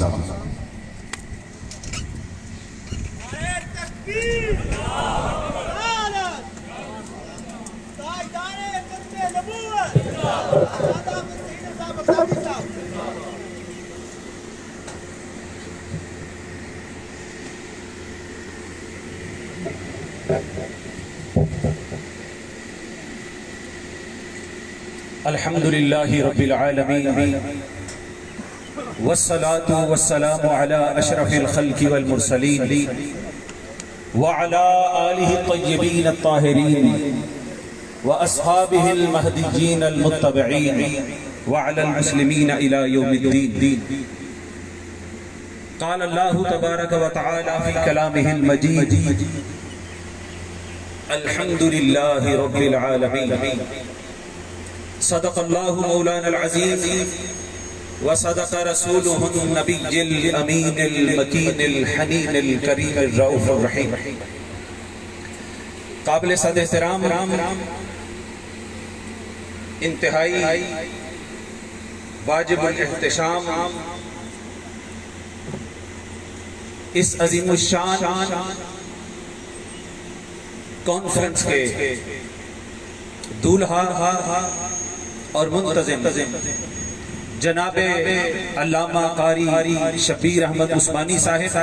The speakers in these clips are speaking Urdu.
الحمد لله رب العالمين والصلاة والسلام على أشرف الخلق والمرسلين وعلى آله الطيبين الطاهرين وأصحابه المهديين المتبعين وعلى المسلمين إلى يوم الدين. قال الله تبارك وتعالى في كلامه المجيد: الحمد لله رب العالمين. صدق الله مولانا العظيم وصدق رسوله النبي الأمين المكين الحنين الكريم الرؤوف الرحيم. قابل صد احترام انتہائی واجب الاحتشام اس عظیم الشان کانفرنس کے دولہا اور منتظم جناب علامہ قاری شبیر احمد عثمانی صاحب،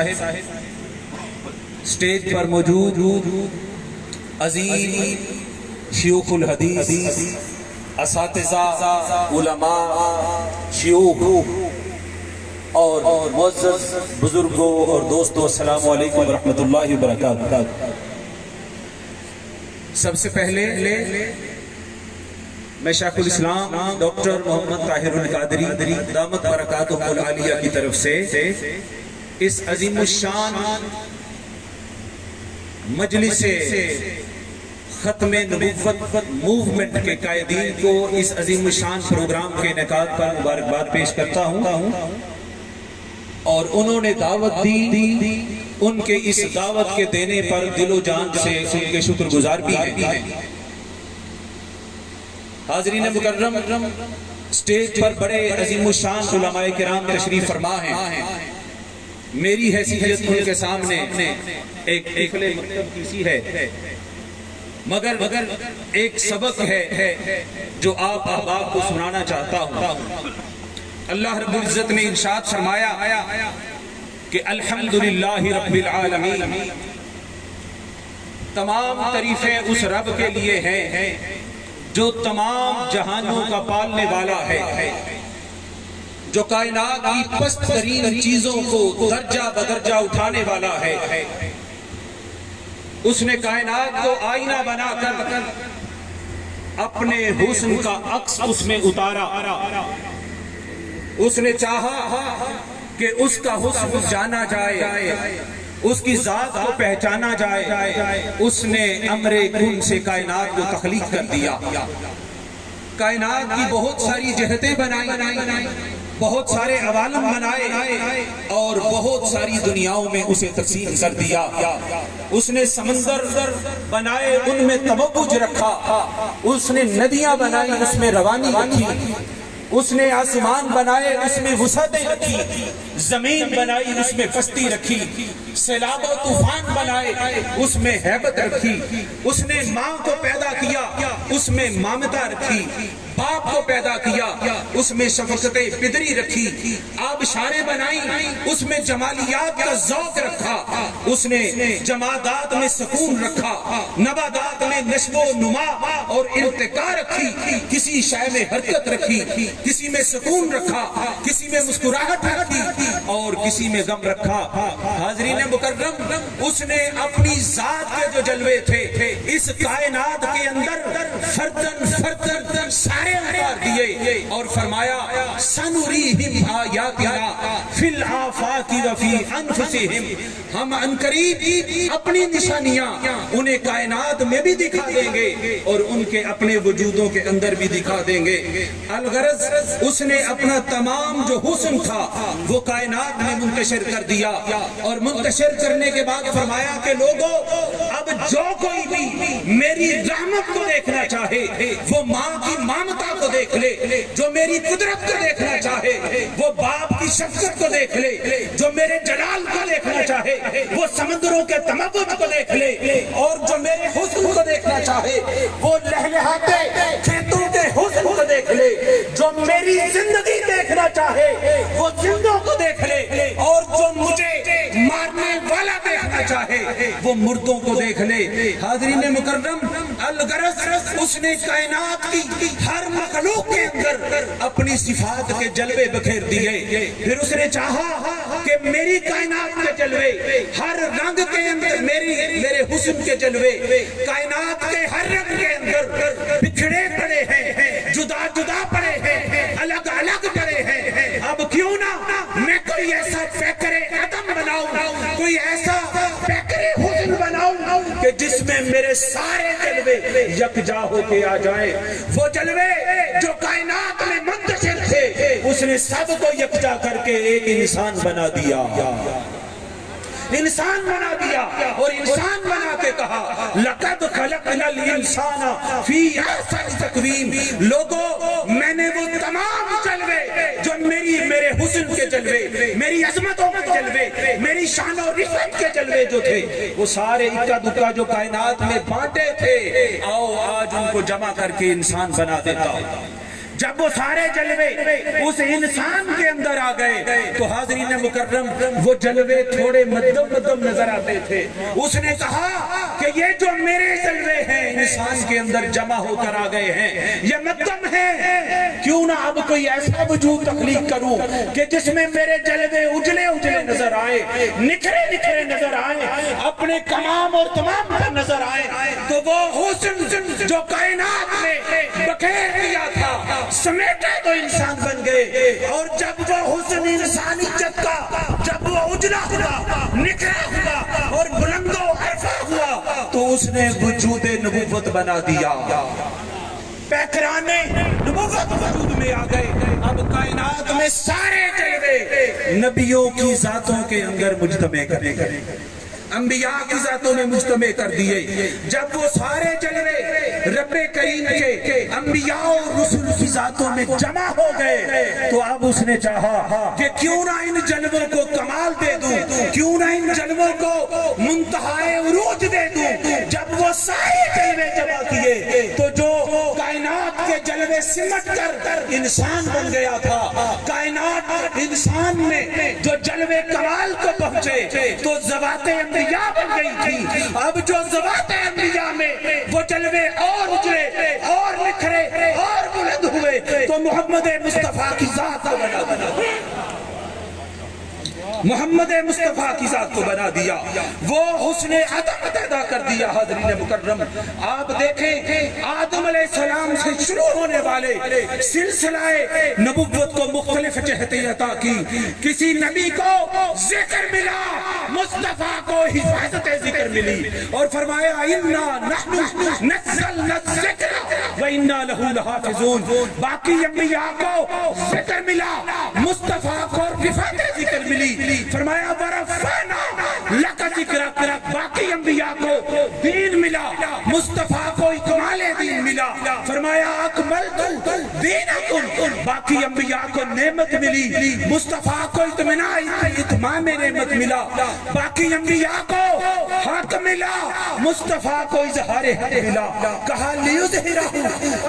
سٹیج پر موجود عظیم شیوخ الحدیث، اساتذہ، علماء، شیوخ اور معزز بزرگوں اور دوستوں، السلام علیکم ورحمۃ اللہ وبرکاتہ. سب سے پہلے میں شیخ الاسلام ڈاکٹر محمد طاہر القادری دامت برکاتہ العالیہ کی طرف سے اس عظیم الشان مجلس ختم نبوت موومنٹ کے قائدین کو اس عظیم الشان پروگرام کے انعقاد پر مبارکباد پیش کرتا ہوں، اور انہوں نے دعوت دی، ان کے اس دعوت کے دینے پر دل و جان سے ان کے شکر گزار بھی ہیں. حاضرین مکرم، سٹیج پر بڑے عظیم الشان علماء کرام تشریف فرما ہیں. میری حیثیت ان کے سامنے ایک اکلے مکتب کی سی ہے، مگر ایک سبق ہے جو آپ احباب کو سنانا چاہتا ہوں. اللہ رب العزت نے ارشاد فرمایا کہ الحمدللہ رب العالمین، تمام تعریفیں اس رب کے لیے ہیں جو تمام جہانوں کا پالنے والا ہے، جو کائنات کی پست ترین چیزوں کو درجہ بدرجہ اٹھانے والا ہے. اس نے کائنات کو آئینہ بنا کر اپنے حسن کا عکس اس میں اتارا. اس نے چاہا کہ اس کا حسن جانا جائے، اس کی ذات کو پہچانا جائے. اس نے امر کن سے کائنات کو تخلیق کر دیا. کائنات کی بہت ساری جہتیں بنائی، بہت سارے عوالم بنائے، اور بہت ساری دنیاؤں میں اسے تقسیم کر دیا. اس نے سمندر بنائے، ان میں تموج رکھا. اس نے ندیاں بنائی، اس میں روانی رکھی. اس نے آسمان بنائے، اس میں وسعتیں رکھی. زمین بنائی، اس میں پستی رکھی. سیلاب و طوفان بنائے، اس میں ہیبت رکھی. اس نے ماں کو پیدا کیا، اس میں مامتا رکھی. باپ کو پیدا کیا، اس میں شفقت پدری رکھی. آبشاریں بنائی، اس میں جمالیات کا ذوق رکھا. اس نے جمادات میں سکون رکھا، نباتات میں نشو و نما اور ارتقا رکھی. کسی شے میں حرکت رکھی، کسی میں سکون رکھا، کسی میں مسکراہٹ رکھی، اور کسی میں غم رکھا. حاضرین مکرم، اس نے اپنی ذات کے جو جلوے تھے اس کائنات کے اندر فردن سارے اتار دیے، اور فرمایا سنریہم آیاتنا فی الآفاق وفی انفسہم. ہم عنقریب اپنی نشانیاں انہیں کائنات میں بھی دکھا دیں گے اور ان کے اپنے وجودوں کے اندر بھی دکھا دیں گے. الغرض اس نے اپنا تمام جو حسن تھا وہ کائنات میں منتشر کر دیا، اور منتشر کرنے کے بعد فرمایا کہ لوگوں، اب جو کوئی بھی میری رحمت کو دیکھنا چاہے وہ ماں کی مامتا کو دیکھ لے، جو میری قدرت کو دیکھنا چاہے وہ باپ کی شفقت کو کو دیکھ لے, جو میرے جلال کو دیکھنا چاہے وہ سمندروں کے تموج کو دیکھ لے, اور جو میرے حسن کو دیکھنا چاہے وہ لہلہاتے کھیتوں کے حسن کو دیکھ لے, جو میری زندگی دیکھنا چاہے وہ زندوں کو دیکھ لے, اور جو مجھے مارنے والا دیکھنا چاہے وہ مردوں کو دیکھ لے. حاضرین مکرم, الغرض اس نے کائنات کی ہر مخلوق کے اندر اپنی صفات کے جلوے بکھیر دیے. پھر اس نے چاہا کہ میری کائنات کے جلوے ہر رنگ کے اندر میرے حسن کے جلوے کائنات کے ہر رنگ کے اندر بکھڑے پڑے ہیں, جدا جدا پڑے ہیں, الگ الگ پڑے ہیں. اب کیوں نہ میں کوئی ایسا فکر عدم بناؤں, کوئی ایسا فکر حسن بناؤں کہ جس میں میرے سارے جلوے یکجا ہو کے آ جائیں. وہ جلوے جو کائنات میں منتشر تھے اس نے سب کو یکجا کر کے ایک انسان بنا دیا, انسان بنا دیا, اور انسان بنا کے کہا لقد خلقنا الانسان فی احسن تقویم. لوگوں, میں نے وہ تمام جلوے جو میرے حسن کے جلوے, میری عظمتوں کے جلوے, میری شان و رفعت کے جلوے جو تھے وہ سارے اکا دکا جو کائنات میں بانٹے تھے, آؤ آج ان کو جمع کر کے انسان بنا دیتا ہوں. جب وہ سارے جلوے اس انسان کے اندر آ گئے تو حاضرین مکرم وہ جلوے تھوڑے مدم مدم نظر آتے تھے. اس نے کہا کہ یہ جو میرے جلوے ہیں انسان کے اندر جمع ہو کر آ گئے ہیں یہ مدم ہے, کیوں نہ اب کوئی ایسا وجود تخلیق کروں کہ جس میں میرے جلوے اجلے اجلے نظر آئے, نکھرے نکھرے نظر آئے, اپنے کمام اور تمام پر نظر آئے. تو وہ حسن جو کائنات میں بکھیر دیا تھا سمیٹے تو انسان بن گئے, اور جب وہ حسن انسانیت کا جب وہ اجلا ہوا, نکھرا ہوا اور بلند و عرفہ ہوا تو اس نے وجود نبوت بنا دیا. پیکرانے نبوت وجود میں آ گئے. اب کائنات میں سارے جلوے نبیوں کی ذاتوں کے اندر مجتمع کرے گئے, انبیاء کی ذاتوں میں مجتمع کر دیے. جب وہ سارے جلوے رب کریم کے انبیاء اور رسول کی ذاتوں میں جمع ہو گئے تو اب اس نے چاہا کہ کیوں نہ ان جلووں کو کمال دے دوں, کیوں نہ ان جلووں کو منتہائے عروج دے دوں. جب وہ سارے جلوے جمع کیے تو جو کائنات کے جلوے سمٹ کر انسان بن گیا تھا, کائنات انسان میں جو جلوے کمال کو پہنچے تو ذوات انبیاء بن گئی تھی. اب جو ذوات انبیاء میں وہ جلوے اور اجلے اور نکھرے اور بلند ہوئے تو محمد مصطفیٰ کی ذات کو بنا دیا, محمد مصطفیٰ کی ذات کو بنا دیا. وہ حسن عدم پیدا کر دیا. حاضرین مکرم, آپ دیکھیں آدم علیہ السلام سے شروع ہونے والے سلسلہ نبوت کو مختلف جہتیں عطا کی. کسی نبی کو ذکر ملا, مصطفیٰ کو حفاظت ذکر ملی, اور فرمایا اِنَّا نَحْنُ نَزَّلْنَا الذِّكْرَ وَإِنَّا لَهُ لَحَافِظُونَ. باقی انبیاء کو ذکر ملا, مصطفیٰ کو حفاظت ذکر ملی. فرمایا وَرَفَعْنَا لَكَ ذِكْرَكَ. باقی انبیاء کو دین ملا, مصطفیٰ کو اکمال دین ملا. فرمایا اکملت دینکم. باقی انبیاء کو نعمت ملی, مصطفیٰ کو اتمام نعمت ملا. باقی انبیاء کو حق ملا, مصطفیٰ کو اظہار حق ملا. کہا لِيُظْهِرَهُ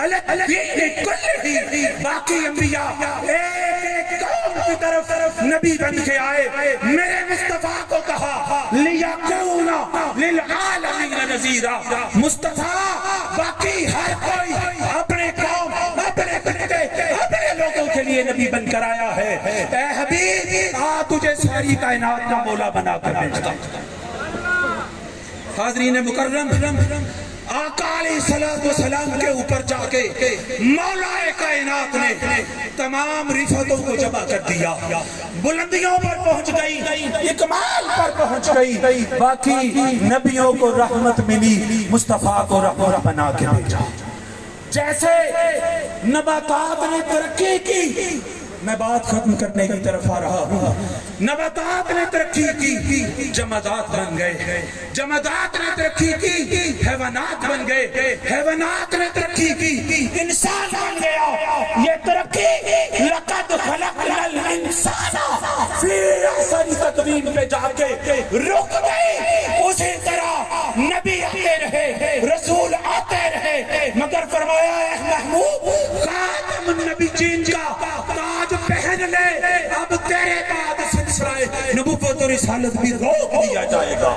عَلَى الدِّينِ كُلِّهِ. باقی انبیاء ایک قوم کی طرف نبی بن کے آئے. میرے مصطفیٰ کو کہا لِيَكُونَ لِلْعَالَمِينَ نَذِيرًا. مصطفیٰ باقی ہر کوئی اپنے قوم, اپنے بندے, اپنے لوگوں کے لیے نبی بن کر آیا ہے. اے حبیب, تجھے ساری کائنات کا مولا بنا کر بھیجتا. حاضرین مکرم, آقا علیہ السلام کے اوپر جا کے مولا کائنات نے تمام رفعتوں کو جمع کر دیا, بلندیوں پر پہنچ گئی, اکمال پر پہنچ گئی. باقی نبیوں کو رحمت ملی, مصطفیٰ کو رحمت بنا کے بھیجا. جیسے نباتات نے ترقی کی میں بات ختم کرنے کی طرف آ رہا ہوں. نباتات نے ترقی کی، جمادات بن گئے. جمادات نے ترقی کی، حیوانات بن گئے. حیوانات نے ترقی کی، انسان بن گیا. یہ ترقی لقد خلقنا الانسان فی احسن تقویم پہ جا کے رک گئی. اسی طرح نبی آتے رہے، رسول آتے رہے، مگر فرمایا اے محبوب خاتم النبیین کا تاج پہن لے. اب تیرے بعد سلسلہ نبوت و رسالت بھی روک دیا جائے گا.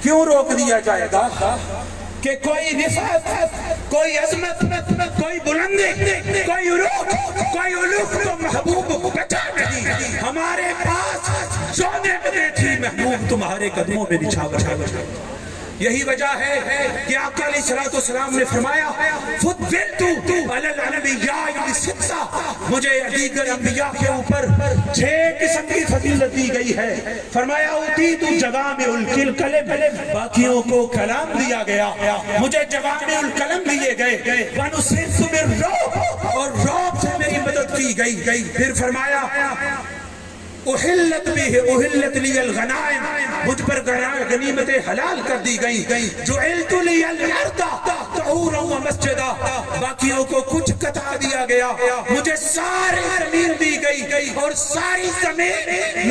کیوں روک دیا جائے گا؟ کہ کوئی رفعت، کوئی عظمت، کوئی بلندی، کوئی عروج، کوئی علوم تو محبوب بچا نہیں. ہمارے پاس جو نعمتیں تھی محبوب تمہارے قدموں میں نچھاور. یہی وجہ ہے کہ آقا علیہ السلام نے فرمایا فضلت علی الانبیاء بستہ، مجھے دیگر انبیاء کے اوپر 6 قسم کی فضیلت دی گئی ہے. فرمایا اوتیت جوامع الکلم، باقیوں کو کلام دیا گیا، مجھے جوامع الکلم دیے گئے. ونصرت بالرعب، اور رعب سے میری مدد کی گئی. پھر فرمایا احلت لی الغنائم، مجھ پر غنیمتیں حلال کر دی گئی. جعلت لی الارض طہورا و مسجدا، باقیوں کو کچھ قطع دیا گیا، مجھے ساری زمین دی گئی اور ساری زمین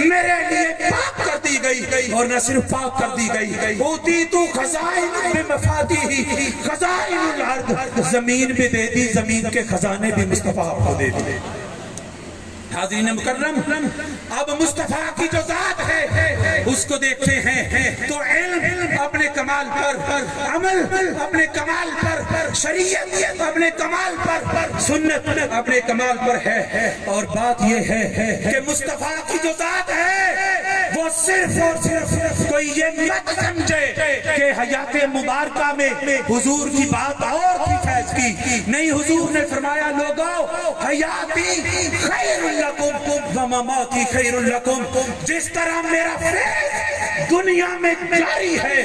میرے لیے پاک کر دی گئی. اور نہ صرف پاک کر دی گئی، اوتیت خزائن بمفاتیح خزائن الارض، زمین بھی دے دی، زمین کے خزانے بھی مصطفیٰ کو دے دی. حاضرین مکرم، اب مصطفیٰ کی جو ذات ہے اس کو دیکھتے ہیں تو علم اپنے کمال پر، عمل اپنے کمال پر، شریعت اپنے کمال پر، سنت اپنے کمال پر ہے. اور بات یہ ہے کہ مصطفیٰ کی جو ذات ہے وہ صرف اور صرف کوئی یہ مت سمجھے کہ حیات مبارکہ میں حضور کی بات اور تھی فیض کی. نہیں، حضور نے فرمایا لوگو حیاتی خیر لکم ومماتی خیر لکم. جس طرح میرا فیض دنیا میں جاری ہے،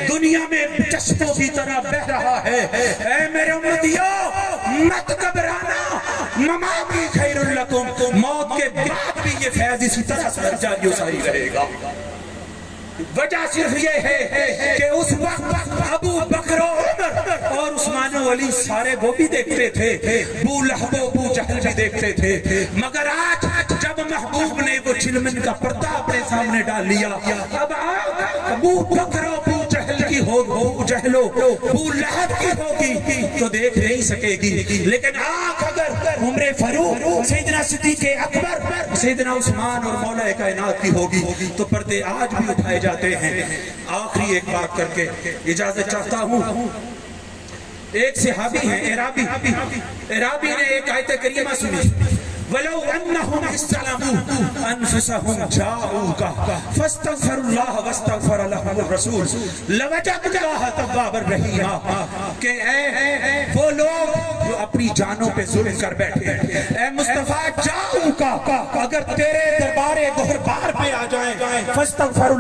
دنیا میں چشموں کی طرح بہ رہا ہے، اے میرے امتیوں مت گھبرانا، مماتی خیر لکم، موت کے بعد بھی یہ فیض اسی طرح سے جاری و ساری رہے گا. وجہ صرف یہ ہے کہ اس وقت ابو بکر و عمر اور عثمان و علی سارے وہ بھی دیکھتے تھے، ابو لہب و ابو جہل بھی دیکھتے تھے. مگر آج جب محبوب نے وہ چلمن کا پردہ اپنے سامنے ڈال لیا، اب ابو بکر و ابو جہل کی ابو جہل و ابو لہب کی ہوگی تو دیکھ نہیں سکے گی. لیکن آنکھ اگر عمر فاروق، سیدنا صدیق اکبر، سیدنا عثمان اور مولا کائنات کی ہوگی تو پردے آج بھی اٹھائے جاتے ہیں. آخری ایک بات کر کے اجازت چاہتا ہوں. ایک صحابی ہیں اعرابی نے ایک آیت کریمہ سنی، وَلَوْ أَنَّهُمْ اسْتَلَمُوا أَنفُسَهُمْ جَاءُوكَ فَاسْتَغْفَرُوا اللَّهَ وَاسْتَغْفَرَ لَهُمُ الرَّسُولُ لَوَجَدُوا اللَّهَ تَوَّابًا رَحِيمًا. کہ اے وہ لوگ جو اپنی جانوں پہ ظلم کر بیٹھے، اے مصطفیٰ جاؤکا، اگر تیرے دربار گہربار پہ آ جائیں، فاستغفر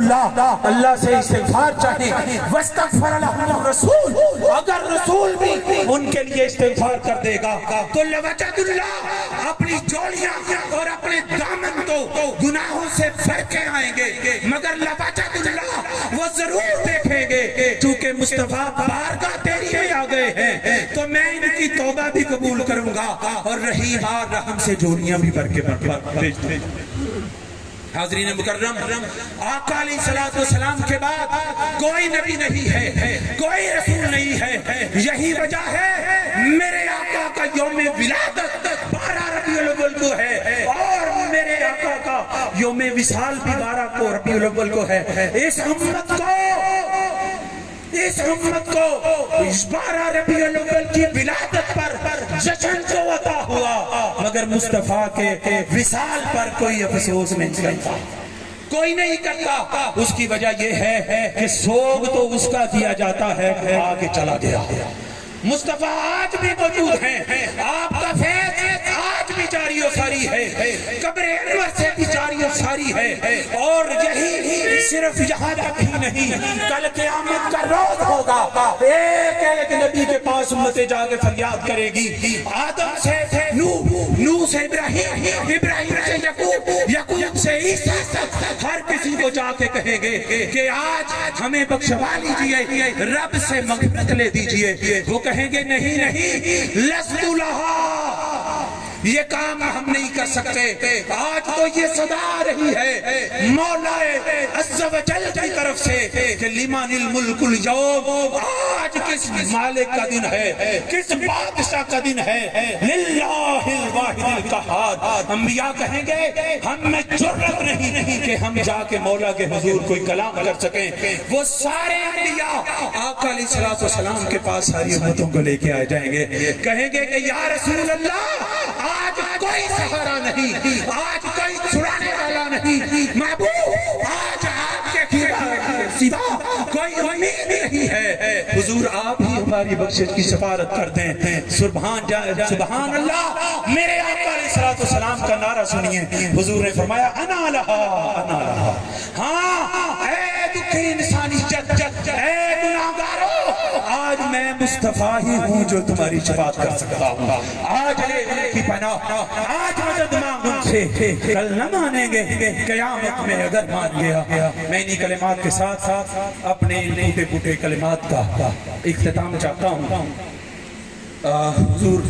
اللہ سے استغفار چاہیں، واستغفر لهم الرسول، اگر رسول بھی ان کے لیے استغفار کر دے گا تو لوجد اللہ اپنی جوڑیاں اور اپنے دامن تو گناہوں سے بھر کے آئیں گے، مگر لوجد اللہ وہ ضرور دیکھیں گے چونکہ مصطفیٰ بارگاہ تیری میں آ گئے ہیں تو میں ان کی توبہ بھی قبول کروں گا اور رحیم اور رحم سے جوڑیاں بھی بھر کے بھیج دیں. حاضرین مکرم، آقا علیہ السلام کے بعد کوئی نبی نہیں ہے، کوئی رسول نہیں ہے. یہی وجہ ہے میرے آقا کا یوم ولادت 12 ربیع الاول کو ہے اور میرے آقا کا یوم وصال بھی 12 کو ربیع الاول کو ہے. اس امت کو 12 ربیع الاول کی ولادت پر جشن کو عطا ہوا، مگر مصطفیٰ کے وصال پر کوئی افسوس نہیں کرتا، کوئی نہیں کرتا. اس کی وجہ یہ ہے کہ سوگ تو اس کا کیا جاتا ہے آگے چلا گیا. مصطفیٰ آج بھی موجود ہیں، آپ کا فیض آج بھی جاری و ساری ہے، قبر انور سے بھی جاری و ساری ہے، اور یہی صرف یہاں تک ہی نہیں، کل قیامت کا روز ہوگا، ایک ایک نبی کے پاس امتیں جا کے فریاد کرے گی، آدم سے نوح سے ابراہیم، ابراہیم سے یعقوب، یعقوب سے عیسیٰ، ہر کسی کو جا کے کہیں گے کہ آج ہمیں بخشوا لیجئے، رب سے مغفرت لے دیجئے۔ وہ کہیں گے نہیں نہیں، لست لہا، یہ کام ہم نہیں کر سکتے۔ آج تو یہ صدا آ رہی ہے مولا عز و جل کی طرف سے کہ لمن الملک اليوم، آج کس مالک کا دن ہے، کس بادشاہ کا دن ہے، للہ الواحد القہار۔ انبیاء کہیں گے ہم میں جرأت نہیں کہ ہم جا کے مولا کے حضور کوئی کلام کر سکیں۔ وہ سارے انبیاء آقا علیہ الصلوۃ والسلام کے پاس ساری امتوں کو لے کے آ جائیں گے، کہیں گے کہ یا رسول اللہ آج کوئی سہارا نہیں، آج کوئی چھڑانے والا نہیں، محبوب آج آپ کے سوا کوئی امید نہیں ہے، حضور آپ ہی ہماری بخشش کی سفارت کر دیں۔ سبحان اللہ، میرے آقا علیہ الصلوۃ والسلام کا نعرہ سنیے، حضور نے فرمایا انا لہا انا لہا۔ ہاں اے دکھی انسانیت، اے گناہگارو، آج میں مصطفیٰ ہی ہوں جو تمہاری شفاعت کر سکتا ہوں، آج لے ان کی پناہ، آج مدد مانگ ان سے، کل نہ مانیں گے، قیامت میں اگر مان گیا۔ میں انہی کلمات کے ساتھ ساتھ اپنے ٹوٹے پھوٹے کلمات کا اختتام چاہتا ہوں۔ حضور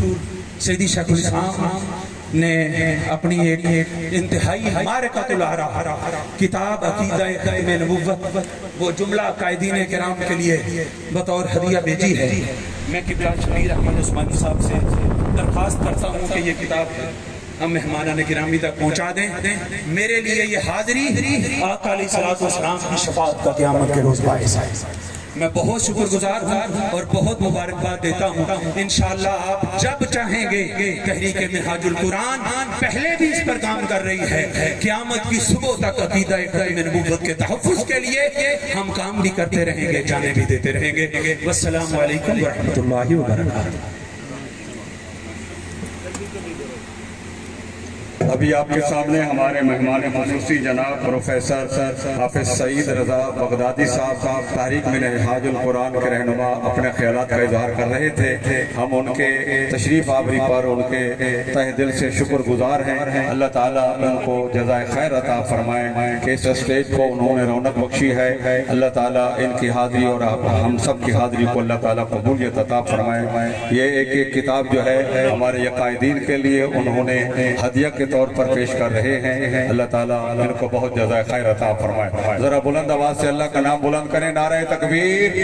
سیدی شیخ الاسلام نے اپنی ایک انتہائی مارکۃ الآراء کتاب عقیدہ ختم نبوت، وہ جملہ قائدین کرام کے لیے بطور ہدیہ بھیجی ہے۔ میں قبلہ شبیر احمد عثمانی صاحب سے درخواست کرتا ہوں کہ یہ کتاب ہم مہمانان گرامی تک پہنچا دیں۔ میرے لیے یہ حاضری آقا علیہ الصلوۃ والسلام کی شفاعت کا قیامت کے روز باعث ہے۔ میں بہت شکر گزار ہوں اور بہت مبارکباد دیتا ہوں۔ انشاءاللہ آپ جب چاہیں گے، تحریک منہاج القرآن پہلے بھی اس پر کام کر رہی ہے، قیامت کی صبح تک عقیدہ ختم نبوت کے تحفظ کے لیے ہم کام بھی کرتے رہیں گے، جانے بھی دیتے رہیں گے۔ والسلام علیکم ورحمۃ اللہ وبرکاتہ۔ ابھی آپ کے سامنے ہمارے مہمان خصوصی جناب پروفیسر حافظ سعید رضا بغدادی صاحب تحریک منہاج القرآن کے رہنما اپنے خیالات کا اظہار کر رہے تھے۔ ہم ان کے تشریف آوری پر ان کے تہ دل سے شکر گزار ہیں۔ اللہ تعالیٰ ان کو جزائے خیر عطا فرمائے کہ اس اسٹیج کو انہوں نے رونق بخشی ہے۔ اللہ تعالیٰ ان کی حاضری اور ہم سب کی حاضری کو اللہ تعالیٰ قبولیت عطا فرمائے۔ یہ ایک کتاب جو ہے ہمارے قائدین کے لیے انہوں نے ہدیہ کے طور پر پیش کر رہے ہیں۔ اللہ تعالیٰ ان کو بہت جزائے خیر عطا فرمائے۔ ذرا بلند آواز سے اللہ کا نام بلند کریں، نعرہ تکبیر،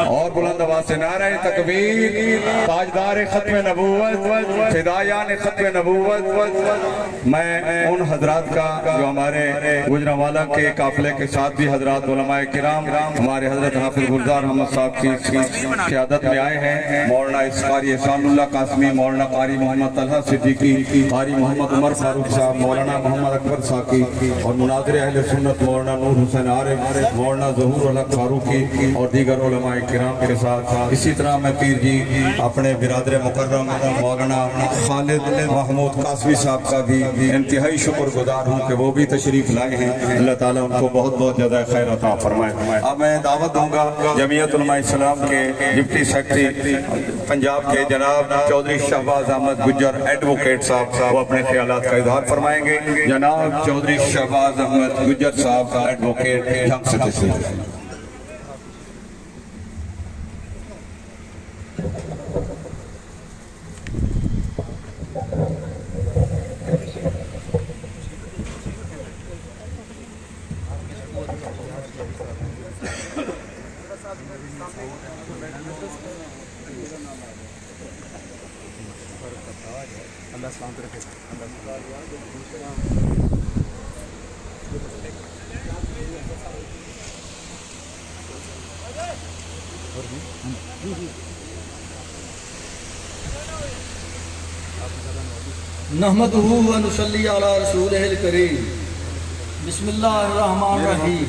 اور بلند آواز سے نعرہ تکبیر۔ تاجدار ختم نبوت، فدایان ختم نبوت، میں ان حضرات کا جو ہمارے گجرانوالہ کے قافلے کے ساتھ بھی حضرات علماء کرام ہمارے حضرت حافظ گلزار احمد صاحب کی قیادت میں آئے ہیں، مولانا قاری احسان اللہ قاسمی، مولانا قاری محمد طلحہ صدیقی، قاری محمد عمر فاروق صاحب، مولانا محمد اکبر ساکی، اور مناظر اہل سنت مولانا نور حسین عارف، مولانا ظہور الحق فاروقی اور دیگر علماء کرام کے ساتھ اسی طرح میں پیر جی اپنے برادر مکرم مولانا خالد محمود قاسمی صاحب کا بھی انتہائی شکر گزار ہوں کہ وہ بھی تشریف لائے ہیں۔ اللہ تعالیٰ ان کو بہت بہت جزائے خیر عطا فرمائے۔ اب میں دعوت دوں گا جمعیت علماء اسلام کے ڈپٹی سیکرٹری پنجاب کے جناب چودھری شہباز احمد گجر ایڈوکیٹ صاحب، وہ اپنے خیالات کا اظہار فرمائیں گے۔ جناب چودھری شہباز احمد گجر صاحب ایڈوکیٹ جنگ سے تشریف۔ نحمدہ و نصلی علی رسولہ الکریم۔ بسم اللہ الرحمن الرحیم۔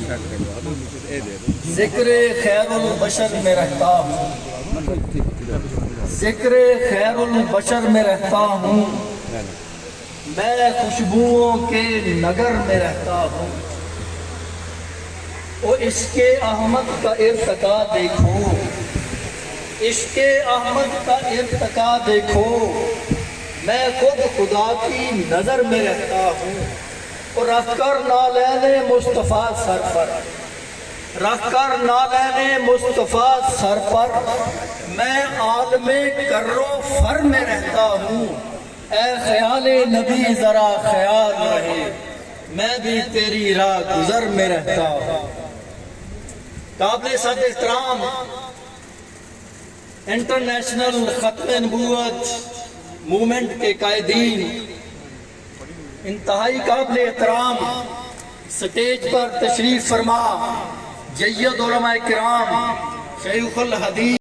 ذکر خیر البشر میں رہتا ہوں، ذکر خیر البشر میں رہتا ہوں، میں خوشبوؤں کے نگر میں رہتا ہوں، او عشق احمد کا ارتقا دیکھو، عشق احمد کا ارتقا دیکھو، میں خود خدا کی نظر میں رہتا ہوں، اور رکھ کر نالین مصطفیٰ سر پر، رکھ کر نالین مصطفیٰ سر پر، میں عالم کرو فر میں رہتا ہوں، اے خیال نبی ذرا خیال رہے، میں بھی تیری راہ گزر میں رہتا ہوں۔ قابل صد احترام انٹرنیشنل ختم نبوت موومنٹ کے قائدین، انتہائی قابل احترام سٹیج پر تشریف فرما جید علماء کرام، شیخ الحدیث